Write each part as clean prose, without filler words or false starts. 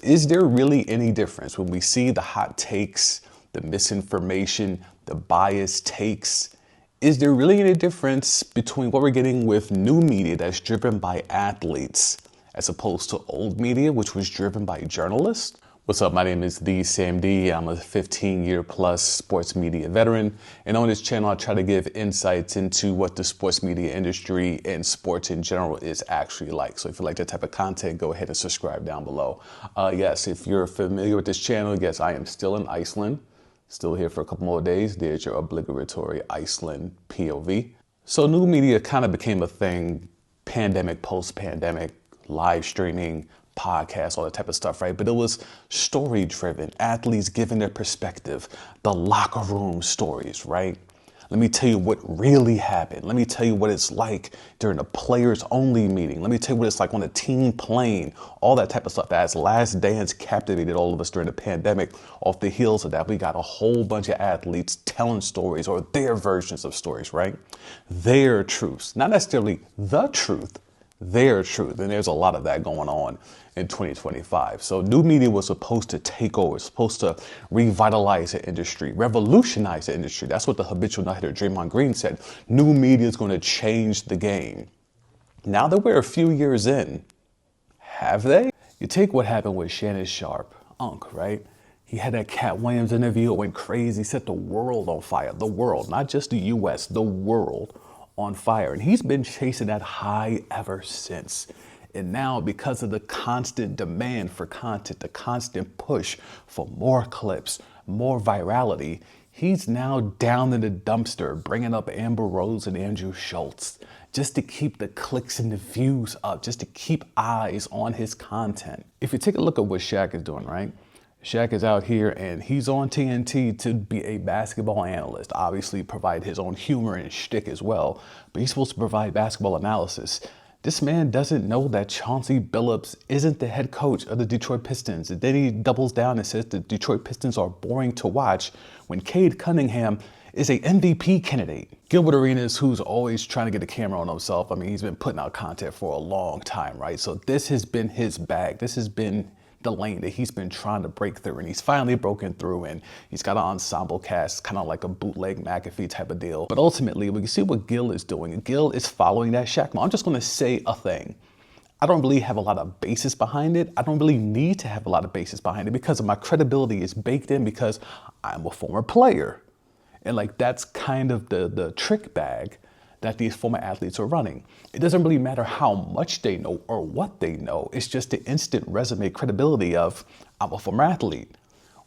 Is there really any difference when we see the hot takes, the misinformation, the biased takes? Is there really any difference between what we're getting with new media that's driven by athletes as opposed to old media, which was driven by journalists? What's up? My name is The Sam D. I'm a 15-year plus sports media veteran. And on this channel, I try to give insights into what the sports media industry and sports in general is actually like. So if you like that type of content, go ahead and subscribe down below. Yes, if you're familiar with this channel, yes, I am still in Iceland. Still here for a couple more days. There's your obligatory Iceland POV. So new media kind of became a thing, pandemic, post-pandemic, live streaming, podcasts, all that type of stuff, right? But it was story driven, athletes giving their perspective, the locker room stories, right? Let me tell you what really happened. Let me tell you what it's like during a players only meeting. Let me tell you what it's like on a team plane, all that type of stuff. As Last Dance captivated all of us during the pandemic, off the heels of that, we got a whole bunch of athletes telling stories or their versions of stories, right? Their truths, not necessarily the truth, their truth. And there's a lot of that going on in 2025. So new media was supposed to take over, supposed to revitalize the industry, revolutionize the industry. That's what the habitual nut-hitter Draymond Green said. New media is going to change the game. Now that we're a few years in, have they? You take what happened with Shannon Sharpe, right? He had that Cat Williams interview, it went crazy, set the world on fire. The world, not just the US, the world on fire. And he's been chasing that high ever since. And now, because of the constant demand for content, the constant push for more clips, more virality, he's now down in the dumpster, bringing up Amber Rose and Andrew Schultz just to keep the clicks and the views up, just to keep eyes on his content. If you take a look at what Shaq is doing, right? Shaq is out here and he's on TNT to be a basketball analyst, obviously provide his own humor and shtick as well, but he's supposed to provide basketball analysis. This man doesn't know that Chauncey Billups isn't the head coach of the Detroit Pistons. And then he doubles down and says the Detroit Pistons are boring to watch when Cade Cunningham is a MVP candidate. Gilbert Arenas, who's always trying to get the camera on himself, I mean, he's been putting out content for a long time, right? So this has been his bag. This has been the lane that he's been trying to break through, and he's finally broken through, and he's got an ensemble cast, kind of like a bootleg McAfee type of deal. But ultimately, we can see what Gil is doing. Gil is following that Shaq model. I'm just going to say a thing. I don't really have a lot of basis behind it. I don't really need to have a lot of basis behind it because of my credibility is baked in because I'm a former player. And like, that's kind of the trick bag that these former athletes are running. It doesn't really matter how much they know or what they know. It's just the instant resume credibility of, I'm a former athlete.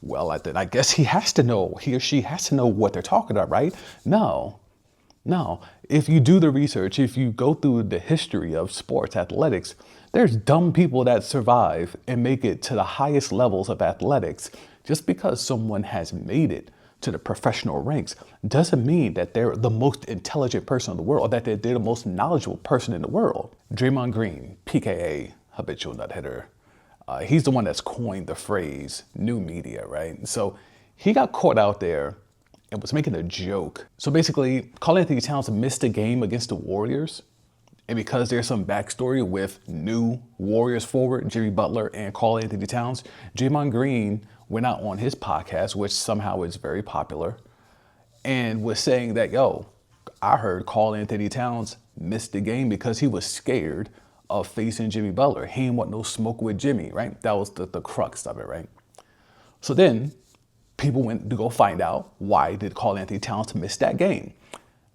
Well, then I guess he or she has to know what they're talking about, right? No. If you do the research, if you go through the history of sports athletics, there's dumb people that survive and make it to the highest levels of athletics. Just because someone has made it to the professional ranks doesn't mean that they're the most intelligent person in the world or that they're the most knowledgeable person in the world. Draymond Green, PKA, habitual nut hitter, he's the one that's coined the phrase new media, right? So he got caught out there and was making a joke. So basically, Karl-Anthony Towns missed a game against the Warriors. And because there's some backstory with new Warriors forward, Jimmy Butler and Karl-Anthony Towns, Draymond Green went out on his podcast, which somehow is very popular, and was saying that, yo, I heard Karl-Anthony Towns missed the game because he was scared of facing Jimmy Butler. He didn't want no smoke with Jimmy, right? That was the crux of it, right? So then people went to go find out why did Karl-Anthony Towns miss that game.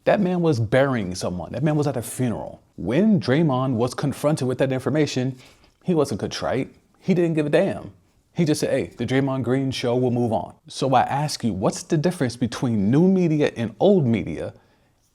That man was burying someone. That man was at a funeral. When Draymond was confronted with that information, he wasn't contrite. He didn't give a damn. He just said, hey, the Draymond Green show will move on. So I ask you, what's the difference between new media and old media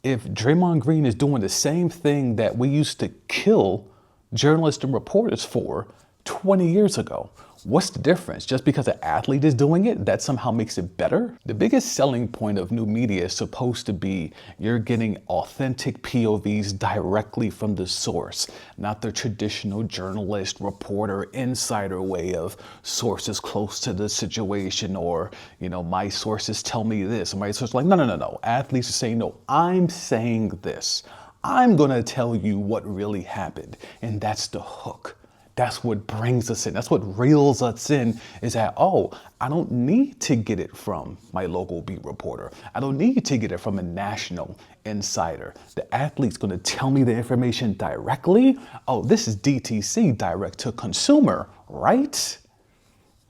if Draymond Green is doing the same thing that we used to kill journalists and reporters for 20 years ago? What's the difference? Just because an athlete is doing it, that somehow makes it better? The biggest selling point of new media is supposed to be you're getting authentic POVs directly from the source, not the traditional journalist, reporter, insider way of sources close to the situation or, my sources tell me this. My sources like, no. Athletes are saying, no, I'm saying this. I'm going to tell you what really happened. And that's the hook. That's what brings us in. That's what reels us in, is that, oh, I don't need to get it from my local beat reporter. I don't need to get it from a national insider. The athlete's going to tell me the information directly. Oh, this is DTC, direct to consumer, right?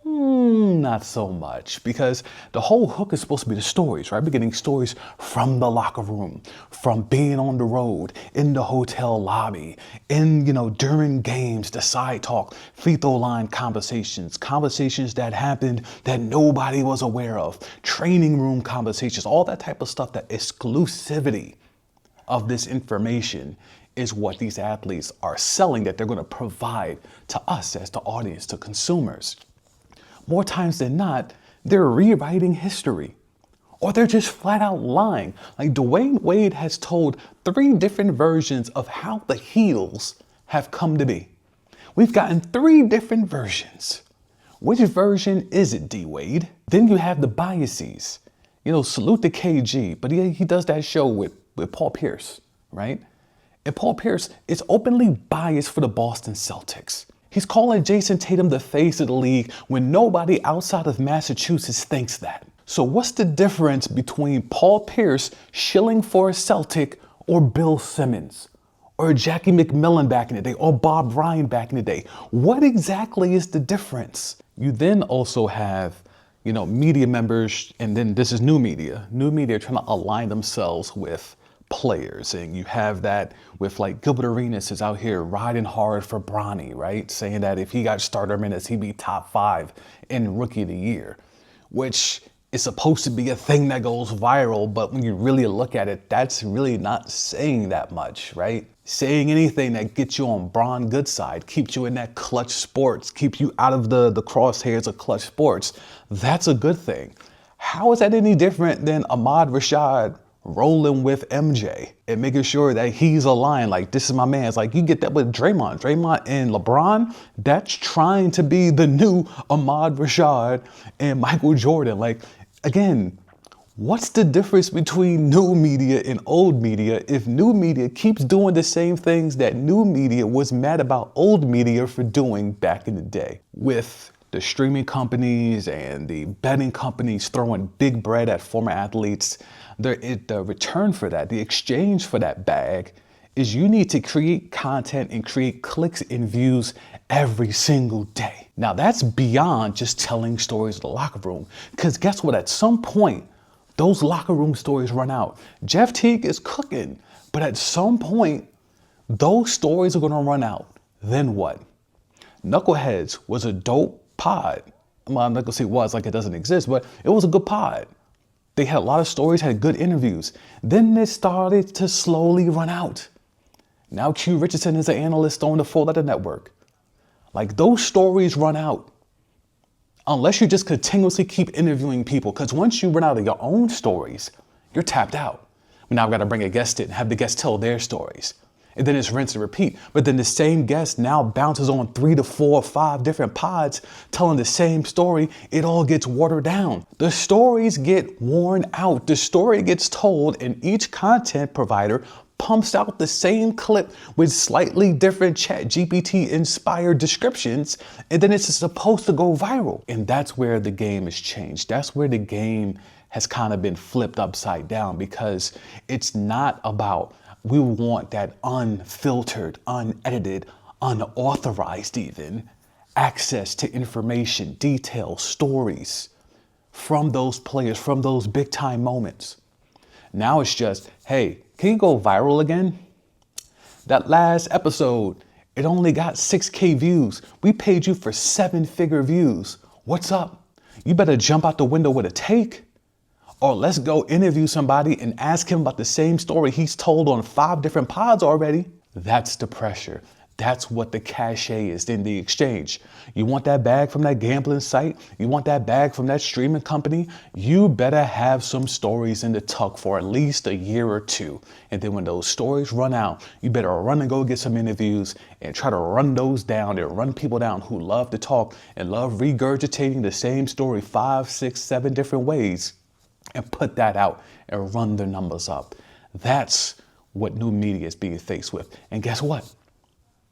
Not so much, because the whole hook is supposed to be the stories, right? We're getting stories from the locker room, from being on the road, in the hotel lobby, during games, the side talk, free throw line conversations that happened that nobody was aware of, training room conversations, all that type of stuff. That exclusivity of this information is what these athletes are selling, that they're going to provide to us as the audience, to consumers. More times than not, they're rewriting history, or they're just flat out lying. Like Dwayne Wade has told 3 different versions of how the heels have come to be. We've gotten 3 different versions. Which version is it, D Wade? Then you have the biases. Salute to KG, but he does that show with Paul Pierce, right? And Paul Pierce is openly biased for the Boston Celtics. He's calling Jason Tatum the face of the league when nobody outside of Massachusetts thinks that. So what's the difference between Paul Pierce shilling for a Celtic, or Bill Simmons, or Jackie McMillan back in the day, or Bob Ryan back in the day? What exactly is the difference? You then also have, media members, and then this is new media trying to align themselves with players. And you have that with like Gilbert Arenas is out here riding hard for Bronny, right? Saying that if he got starter minutes, he'd be top 5 in Rookie of the Year, which is supposed to be a thing that goes viral. But when you really look at it, that's really not saying that much, right? Saying anything that gets you on Bron good side, keeps you in that clutch sports, keeps you out of the crosshairs of clutch sports, that's a good thing. How is that any different than Ahmad Rashad rolling with MJ and making sure that he's aligned? Like, this is my man. It's like you get that with Draymond and LeBron. That's trying to be the new Ahmad Rashad and Michael Jordan. Like, again, what's the difference between new media and old media if new media keeps doing the same things that new media was mad about old media for doing back in the day? With the streaming companies and the betting companies throwing big bread at former athletes, the return for that, the exchange for that bag, is you need to create content and create clicks and views every single day. Now that's beyond just telling stories in the locker room, because guess what? At some point, those locker room stories run out. Jeff Teague is cooking, but at some point, those stories are gonna run out. Then what? Knuckleheads was a dope pod. I'm not gonna say it was like it doesn't exist, but it was a good pod. They had a lot of stories, had good interviews. Then they started to slowly run out. Now Q Richardson is an analyst on the Full Letter Network. Like, those stories run out. Unless you just continuously keep interviewing people, because once you run out of your own stories, you're tapped out. Now I've got to bring a guest in and have the guest tell their stories. And then it's rinse and repeat. But then the same guest now bounces on 3 to 4 or 5 different pods telling the same story. It all gets watered down. The stories get worn out. The story gets told, and each content provider pumps out the same clip with slightly different ChatGPT inspired descriptions, and then it's supposed to go viral. And that's where the game has changed. That's where the game has kind of been flipped upside down, because it's not about, we want that unfiltered, unedited, unauthorized even access to information, details, stories from those players, from those big time moments. Now it's just, hey, can you go viral again? That last episode, it only got 6K views. We paid you for 7-figure views. What's up? You better jump out the window with a take. Or let's go interview somebody and ask him about the same story he's told on 5 different pods already. That's the pressure. That's what the cachet is in the exchange. You want that bag from that gambling site? You want that bag from that streaming company? You better have some stories in the tuck for at least a year or 2. And then when those stories run out, you better run and go get some interviews and try to run those down and run people down who love to talk and love regurgitating the same story 5, 6, 7 different ways, and put that out and run the numbers up. That's what new media is being faced with. And guess what?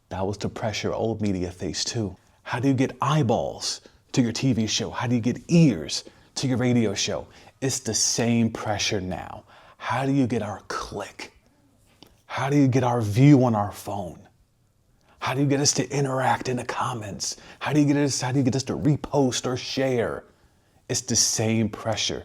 That was the pressure old media faced too. How do you get eyeballs to your TV show? How do you get ears to your radio show? It's the same pressure now. How do you get our click? How do you get our view on our phone? How do you get us to interact in the comments? How do you get us to repost or share? It's the same pressure.